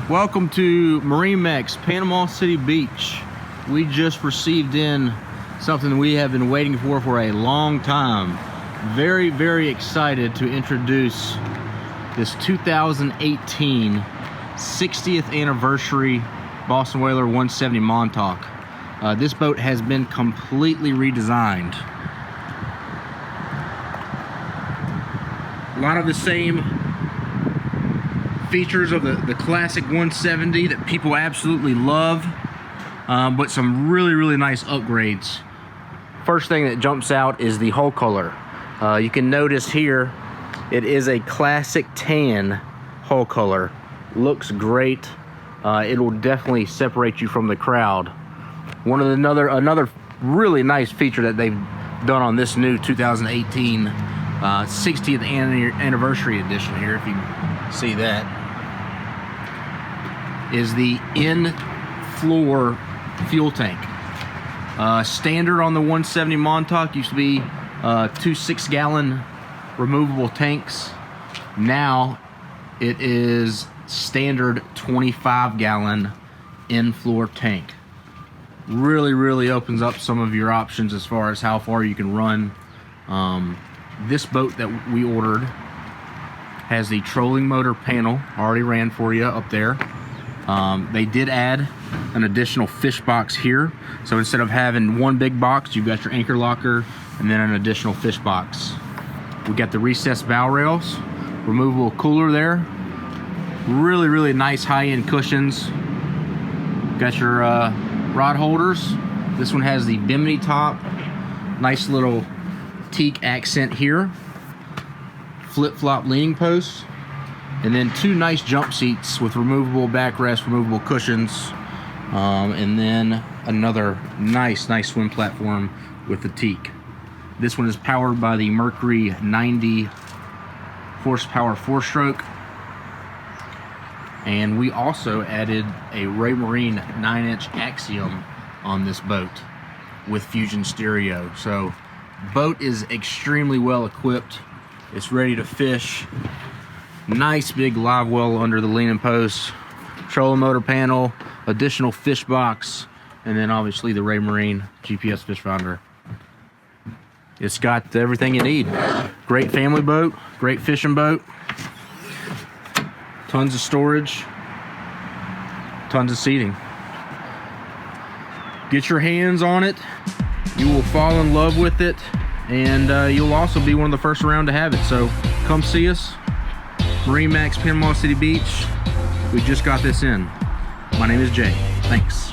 Welcome to MarineMax Panama City Beach. We just received in something we have been waiting for a long time. Very, very excited to introduce this 2018 60th anniversary Boston Whaler 170 Montauk. This boat has been completely redesigned. A lot of the same features of the classic 170 that people absolutely love, but some really nice upgrades. First thing that jumps out is the hull color. You can notice here it is a classic tan hull color. Looks great. It will definitely separate you from the crowd. Another really nice feature that they've done on this new 2018 60th anniversary edition here, if you can see that, is the in-floor fuel tank. Standard on the 170 Montauk used to be 2 6-gallon removable tanks. Now it is standard 25-gallon in-floor tank. Really opens up some of your options as far as how far you can run. This boat that we ordered has the trolling motor panel already ran for you up there. They did add an additional fish box here, so instead of having one big box, you've got your anchor locker and then an additional fish box. We got the recessed bow rails, removable cooler there, really nice high-end cushions. Got your rod holders. This one has the bimini top, nice little teak accent here, flip-flop leaning posts, and then 2 nice jump seats with removable backrest, removable cushions, and then another nice swim platform with the teak. This one is powered by the Mercury 90 horsepower 4-stroke, and we also added a Raymarine 9-inch Axiom on this boat with Fusion stereo. So boat is extremely well equipped. It's ready to fish. Nice big live well under the leaning post, trolling motor panel, additional fish box, and then obviously the Raymarine GPS fish finder. It's got everything you need. Great family boat, great fishing boat, tons of storage, tons of seating. Get your hands on it. You will fall in love with it, and you'll also be one of the first around to have it. So come see us, MarineMax Panama City Beach. We just got this in. My name is Jay. Thanks.